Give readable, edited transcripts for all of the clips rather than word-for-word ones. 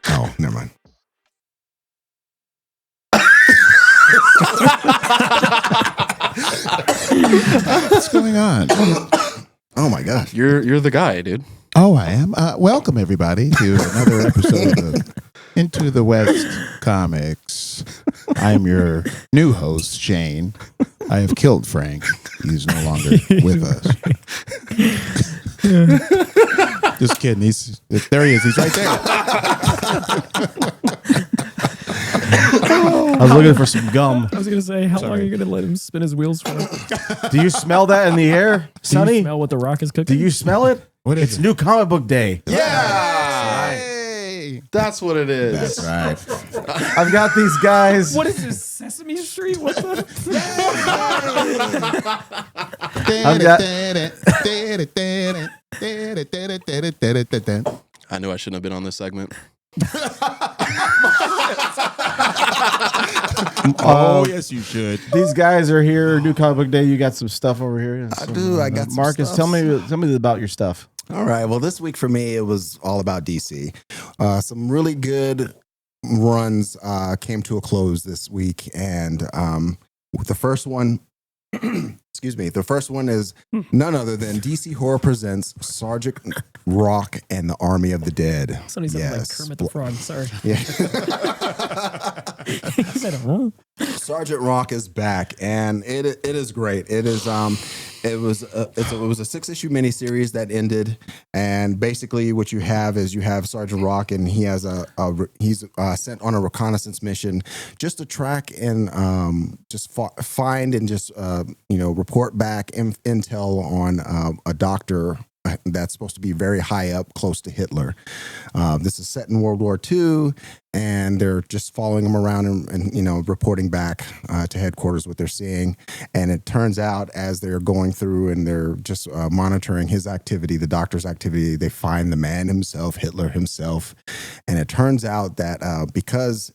Oh, never mind. What's going on? Oh my gosh. You're the guy, dude. Oh, I am. Welcome everybody to another episode of Into the West Comics. I am your new host, Shane. I have killed Frank. He's no longer with us. Just kidding. There he is. He's right there. I was looking for some gum. I was going to say, how long are you going to let him spin his wheels for? Do you smell that in the air, Do you Sonny? smell what the Rock is cooking? Do you smell it? What is It's it? New Comic Book Day. Yeah, Hey. that's what it is. That's right. I've got these guys. What is this, Sesame Street? What the? I knew I shouldn't have been on this segment. Oh, yes, you should. These guys are here. New Comic Book Day. You got some stuff over here. I do. I got some Marcus, stuff. tell me about your stuff. All right. Well, this week for me, it was all about DC. Some really good runs came to a close this week. And the first one, excuse me, the first one is none other than DC Horror Presents Sergeant Rock and the Army of the Dead. Sonny sounded like Kermit the Frog. Sorry. Yeah. He said, huh? Sergeant Rock is back, and it is great. It was a 6-issue miniseries that ended, and basically what you have is you have Sergeant Rock, and he has he's sent on a reconnaissance mission just to track and find and just report back intel on a doctor that's supposed to be very high up, close to Hitler. This is set in World War II, and they're just following him around and reporting back to headquarters what they're seeing. And it turns out as they're going through and they're just monitoring his activity, the doctor's activity, they find the man himself, Hitler himself. And it turns out that because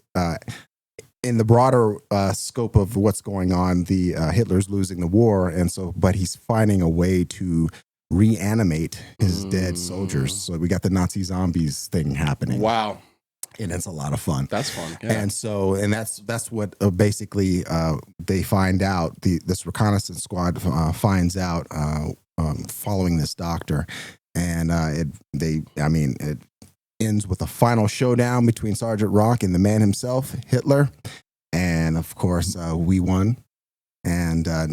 in the broader scope of what's going on, the Hitler's losing the war, but he's finding a way to reanimate his dead soldiers. So we got the Nazi zombies thing happening. Wow, And it's a lot of fun. that's fun. Yeah. And that's what basically they find out. This reconnaissance squad finds out following this doctor, and it ends with a final showdown between Sergeant Rock and the man himself, Hitler, and of course we won. And then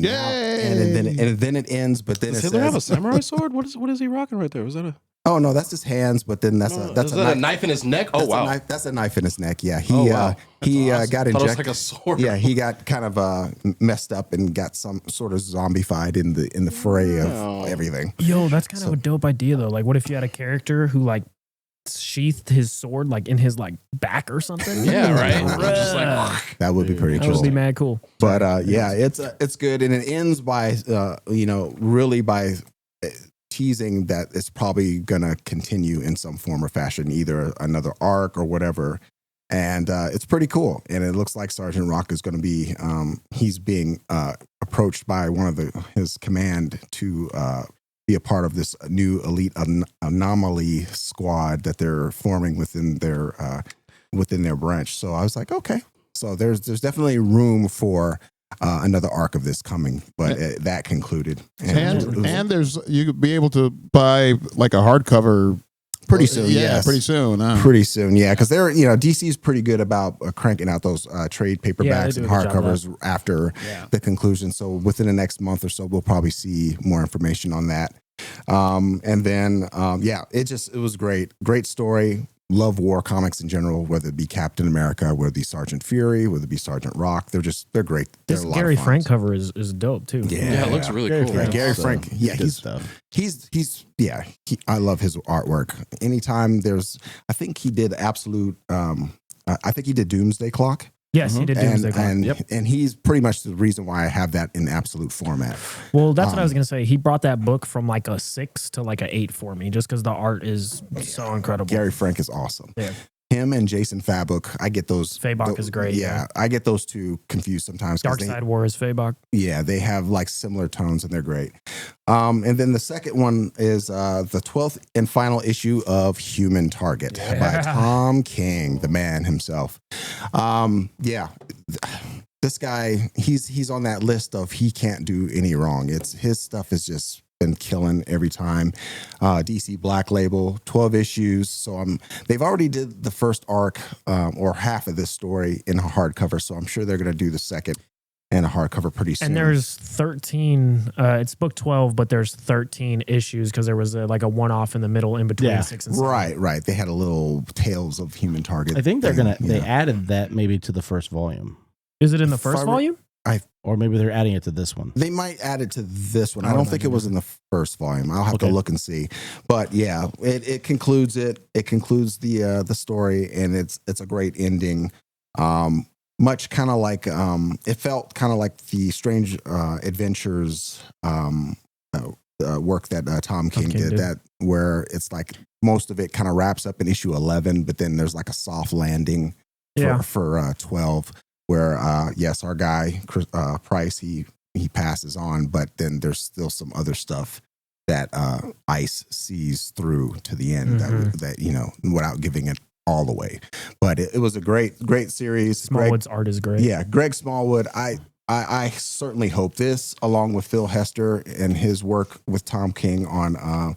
it ends. But then Does it Hitler have a says, samurai sword? What is he rocking right there? Was that a? "Oh no, that's his hands." But then that's Is that a knife in his neck? Oh wow, that's a knife in his neck. Yeah, Oh, wow. he That's awesome. got I thought it was injected. like a sword. Yeah, he got kind of messed up and got some sort of zombified in the fray of everything. Yo, that's kind of a dope idea, though. Like, what if you had a character who, like, sheathed his sword, like, in his, like, back or something? Yeah, right. Bruh. Just like, That would be pretty That cool. would be mad cool. But it's good, and it ends by really by teasing that it's probably gonna continue in some form or fashion, either another arc or whatever. And it's pretty cool, and it looks like Sergeant Rock is going to be he's being approached by one of his command to be a part of this new elite anomaly squad that they're forming within their branch. So I was like, okay, so there's definitely room for another arc of this coming, but that concluded. And there's you could be able to buy like a hardcover pretty soon. Yeah, yes. pretty soon. Huh? Pretty soon, yeah, because they're DC's pretty good about cranking out those trade paperbacks do and a good job of hardcovers after the conclusion. So within the next month or so, we'll probably see more information on that. And then it was great story. Love war comics in general, whether it be Captain America, whether it be Sergeant Fury, whether it be Sergeant Rock. They're great. They're This a lot Gary of fun. Frank cover is dope, too. yeah, it looks really cool. Yeah, Gary Frank. Yeah, Good stuff. I love his artwork. Anytime I think he did Absolute. I think he did Doomsday Clock. Yes, he did Doomsday Clock. And he's pretty much the reason why I have that in absolute format. Well, that's what I was going to say. He brought that book from like a 6 to like a 8 for me just because the art is so incredible. Gary Frank is awesome. Yeah. Him and Jason Fabok, I get those. Fabok is great. Yeah, I get those two confused sometimes. 'cause Dark Side War is Fabok. Yeah, they have like similar tones and they're great. And then the second one is the 12th and final issue of Human Target by Tom King, the man himself. Yeah, this guy, he's on that list of he can't do any wrong. His stuff has just been killing every time. DC Black Label, 12 issues. So they've already did the first arc or half of this story in a hardcover. So I'm sure they're going to do the second and a hardcover pretty soon. And there's 13, it's book 12, but there's 13 issues because there was a one-off in the middle in between 6 and 7. Right. They had a little Tales of Human Target. I think they added that maybe to the first volume. Is it in the first volume? Or maybe they're adding it to this one. They might add it to this one. I don't think it was in the first volume. I'll have to look and see. But yeah, it concludes it. It concludes the story, and it's a great ending. Much kind of like it felt kind of like the Strange Adventures work that Tom King did. That where it's like most of it kind of wraps up in issue 11, but then there's like a soft landing for 12. Where yes, our guy Price he passes on, but then there's still some other stuff that Ice sees through to the end that without giving it all the way. But it was a great series. Smallwood's art is great. Yeah, Greg Smallwood. I certainly hope this, along with Phil Hester and his work with Tom King on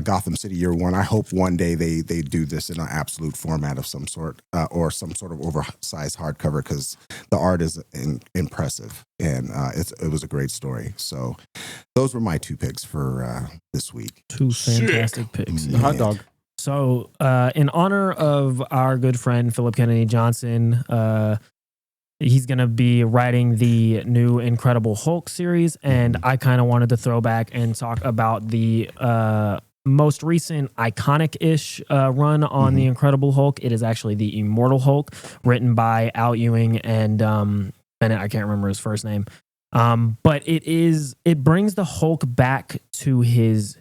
Gotham City Year One. I hope one day they do this in an absolute format of some sort or some sort of oversized hardcover because the art is impressive and it was a great story. So those were my 2 picks for this week. 2 fantastic picks. The hot dog. So in honor of our good friend Philip Kennedy Johnson, he's going to be writing the new Incredible Hulk series, and I kind of wanted to throw back and talk about the most recent iconic-ish run on the Incredible Hulk. It is actually the Immortal Hulk, written by Al Ewing and Bennett. I can't remember his first name, but it brings the Hulk back to his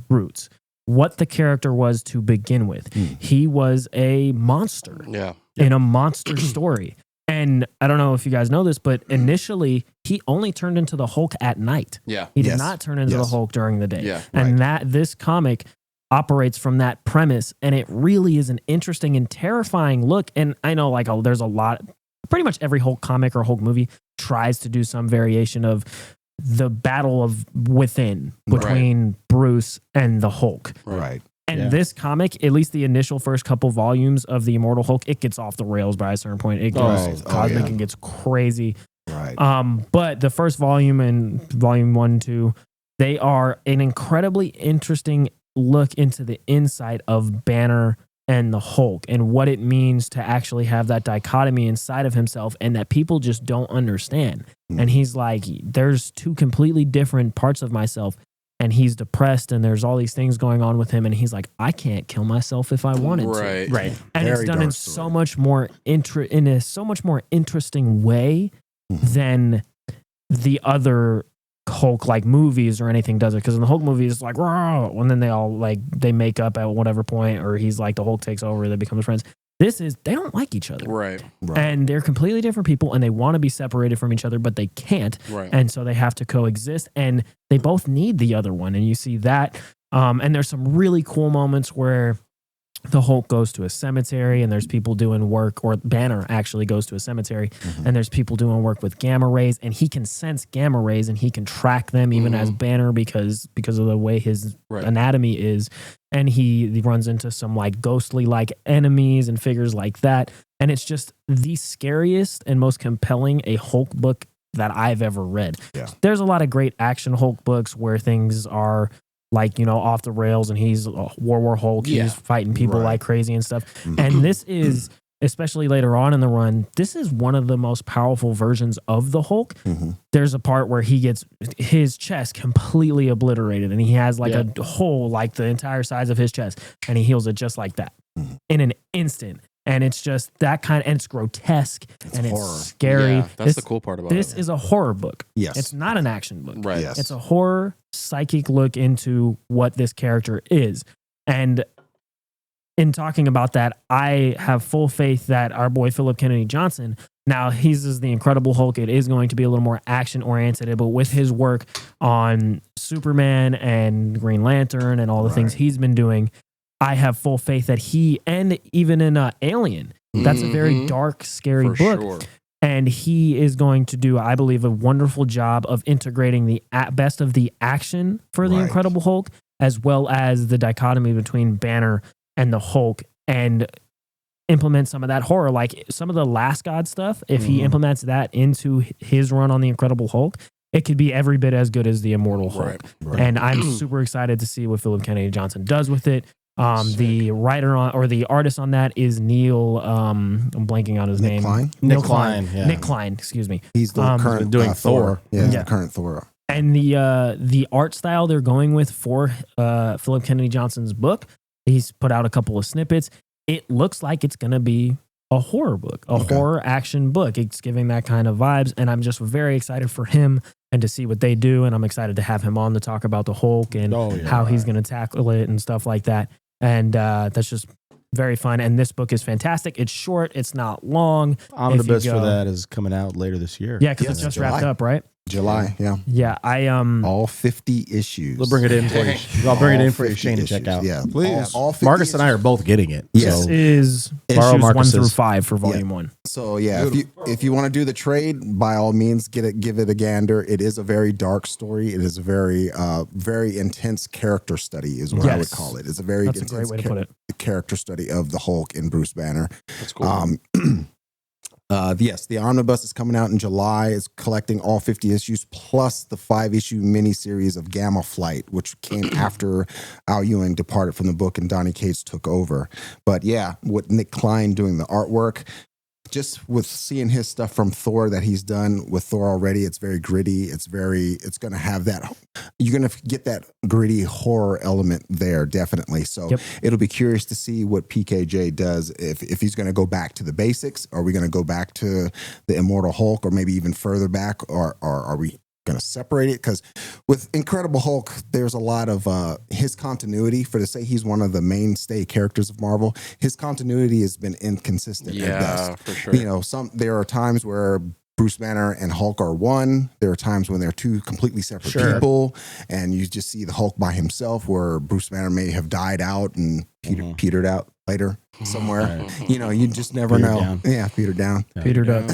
roots. What the character was to begin with. He was a monster in a monster story. And I don't know if you guys know this, but initially he only turned into the Hulk at night. Yeah. He did not turn into the Hulk during the day. Yeah. And this comic operates from that premise. And it really is an interesting and terrifying look. And I know there's a lot, pretty much every Hulk comic or Hulk movie tries to do some variation of the battle of within between Bruce and the Hulk. Right. And this comic, at least the initial first couple volumes of the Immortal Hulk, it gets off the rails by a certain point. It goes cosmic and gets crazy. Right. But the first volume and volume 1 and 2, they are an incredibly interesting look into the insight of Banner and the Hulk and what it means to actually have that dichotomy inside of himself and that people just don't understand. And he's like, there's 2 completely different parts of myself. And he's depressed, and there's all these things going on with him. And he's like, I can't kill myself if I wanted to. Right. And Very it's done in story. so much more interesting way than the other Hulk movies or anything does it. Because in the Hulk movies, it's like, "Rawr," and then they all they make up at whatever point, or he's like the Hulk takes over, they become friends. This is, they don't like each other. Right. And they're completely different people and they want to be separated from each other, but they can't. Right. And so they have to coexist and they both need the other one. And you see that. And there's some really cool moments where the Hulk goes to a cemetery and there's people doing work, or Banner actually goes to a cemetery and there's people doing work with gamma rays, and he can sense gamma rays and he can track them even as Banner because of the way his anatomy is. And he runs into some ghostly enemies and figures like that. And it's just the scariest and most compelling a Hulk book that I've ever read. Yeah. There's a lot of great action Hulk books where things are off the rails and he's War Hulk. Yeah. He's fighting people like crazy and stuff. And this is, especially later on in the run, this is one of the most powerful versions of the Hulk. There's a part where he gets his chest completely obliterated and he has a hole the entire size of his chest, and he heals it just like that in an instant. And it's just that kind of, and it's grotesque and horror. it's scary. Yeah, that's the cool part about this it. This is a horror book. Yes. It's not an action book. Right. Yes. It's a horror psychic look into what this character is. And in talking about that, I have full faith that our boy Philip Kennedy Johnson, now he's the Incredible Hulk. It is going to be a little more action oriented, but with his work on Superman and Green Lantern and all the things he's been doing, I have full faith that he, and even in Alien, that's a very dark, scary book. Sure. And he is going to do, I believe, a wonderful job of integrating the best of the action for the Incredible Hulk, as well as the dichotomy between Banner and the Hulk, and implement some of that horror. Like some of the Last God stuff, if he implements that into his run on the Incredible Hulk, it could be every bit as good as the Immortal Hulk. And I'm super excited to see what Philip Kennedy Johnson does with it. The writer on, or the artist on that is Neil. I'm blanking on his name. Nick Klein. Yeah. Nick Klein. Excuse me. He's the current doing Thor. Yeah, he's the current Thor. And the art style they're going with for Philip Kennedy Johnson's book, he's put out a couple of snippets. It looks like it's going to be a horror book, a horror action book. It's giving that kind of vibes, and I'm just very excited for him and to see what they do. And I'm excited to have him on to talk about the Hulk and how he's going to tackle it and stuff like that. And that's just very fun. And this book is fantastic. It's short. It's not long. Omnibus for that is coming out later this year. Yeah, because it's just wrapped up, right? July, yeah. Yeah, all 50 issues. We'll bring it in for you. I'll bring it in for you, Shane, to check out. Yeah, please. All 50 Marcus and I are both getting it. Yes. This is Borrow issues 1 Marcus's. through 5 for volume 1. So yeah, if you want to do the trade, by all means, give it a gander. It is a very dark story. It is a very very intense character study, is what I would call it. It's a very That's a intense great way to put it. character study of the Hulk and Bruce Banner. That's cool. Yes, the omnibus is coming out in July. It's collecting all 50 issues plus the 5-issue miniseries of Gamma Flight, which came after Al Ewing departed from the book and Donny Cates took over. But yeah, with Nick Klein doing the artwork, just with seeing his stuff from Thor that he's done with Thor already, it's very gritty. It's going to have that, you're going to get that gritty horror element there, definitely. So it'll be curious to see what PKJ does, if he's going to go back to the basics. Are we going to go back to the Immortal Hulk, or maybe even further back, or are we going to separate it? Because with Incredible Hulk, there's a lot of his continuity. For to say he's one of the mainstay characters of Marvel, his continuity has been inconsistent at best. For sure. You know, there are times where Bruce Banner and Hulk are one. There are times when they're two completely separate people, and you just see the Hulk by himself, where Bruce Banner may have died out and petered out later somewhere. You know, you just never know. Down. Yeah, petered down. Petered up.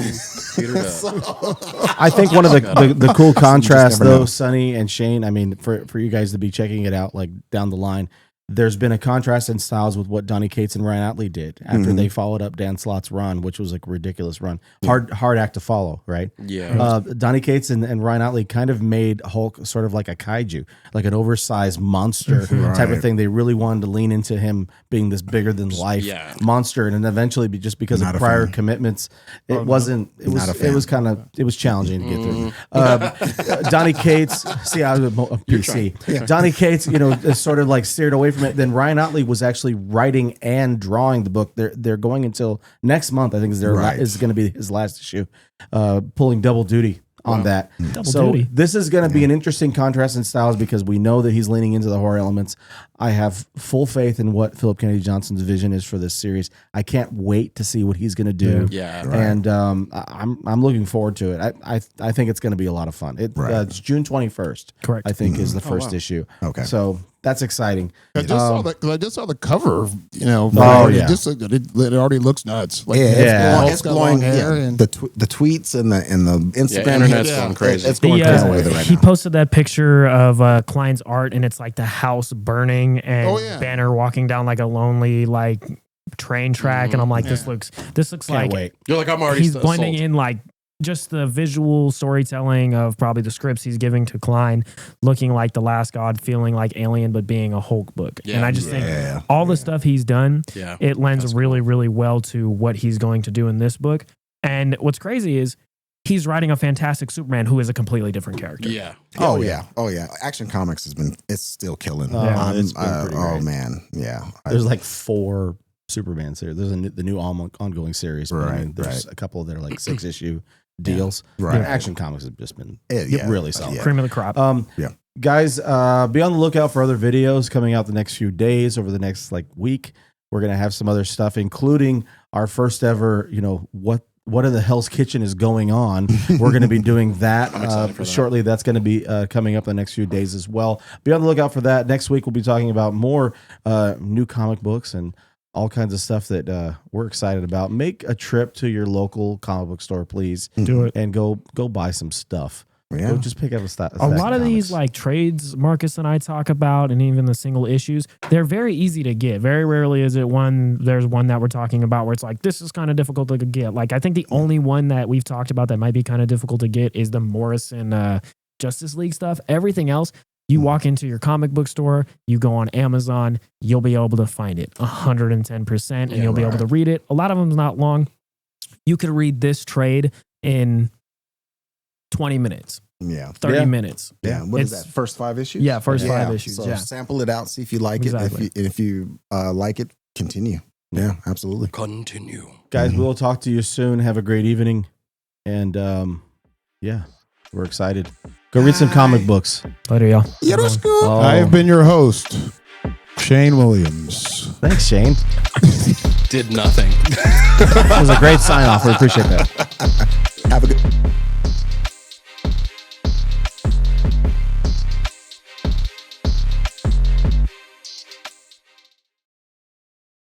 I think one of the cool contrasts, though, Sonny and Shane, I mean, for you guys to be checking it out, like down the line, there's been a contrast in styles with what Donny Cates and Ryan Ottley did after they followed up Dan Slott's run, which was like a ridiculous run. Hard act to follow, right? Yeah. Donny Cates and Ryan Ottley kind of made Hulk sort of like a kaiju, like an oversized monster type of thing. They really wanted to lean into him being this bigger than life monster, and then eventually, just because of prior commitments, it wasn't. It was challenging to get through. Donny Cates, see, I was a PC. Donny Cates, sort of like steered away from it. Then Ryan Ottley was actually writing and drawing the book. They're going until next month. I think is going to be his last issue, pulling double duty on that. This is going to be an interesting contrast in styles, because we know that he's leaning into the horror elements. I have full faith in what Philip Kennedy Johnson's vision is for this series. I can't wait to see what he's going to do. And I'm looking forward to it. I think it's going to be a lot of fun. It's June 21st. Correct. I think is the first issue. Okay. So that's exciting. I just saw the cover. It already looks nuts. Like, it's got blowing long hair and and the tweets and the Instagram. Internet's going crazy. It's going crazy with it right He now. posted that picture of Klein's art, and it's like the house burning and Banner walking down like a lonely train track, and I'm like, this looks Can't like wait. You're like, I'm already he's blending sold. in like just the visual storytelling of probably the scripts he's giving to Klein, looking like The Last God, feeling like Alien, but being a Hulk book. And I just think all the stuff he's done, it lends really, really well to what he's going to do in this book. And what's crazy is he's writing a fantastic Superman who is a completely different character. Yeah. Oh yeah. Action Comics it's still killing. It's been pretty great. Man, yeah. There's like 4 Superman series. There's the new ongoing series. But I mean, there's a couple that are like 6-issue deals. Right. Action Comics have just been really solid. Cream of the crop. Guys, be on the lookout for other videos coming out the next few days. Over the next week, we're gonna have some other stuff, including our first ever, what in the Hell's Kitchen is going on. We're going to be doing that, for that. shortly. That's going to be coming up the next few days as well. Be on the lookout for that. Next week, we'll be talking about more new comic books and all kinds of stuff that we're excited about. Make a trip to your local comic book store, please. Do it. And go buy some stuff. Yeah. Go just pick up a lot of these like trades Marcus and I talk about, and even the single issues, they're very easy to get. Very rarely is it there's one that we're talking about where it's like, this is kind of difficult to get. Like, I think the only one that we've talked about that might be kind of difficult to get is the Morrison Justice League stuff. Everything else, you walk into your comic book store, you go on Amazon, you'll be able to find it 110%, and you'll be able to read it. A lot of them's not long. You could read this trade in 20 minutes. Yeah. 30 minutes. Yeah. What is that? First 5 issues? Yeah, first 5 issues. So yeah. sample it out, see if you like Exactly. it. If you like it, continue. Yeah, absolutely. Continue. Guys, we'll talk to you soon. Have a great evening. And yeah, we're excited. Go read some comic books. Later, y'all. Yoroshiku. I have been your host, Shane Williams. Thanks, Shane. Did nothing. It was a great sign off. We appreciate that. Have a good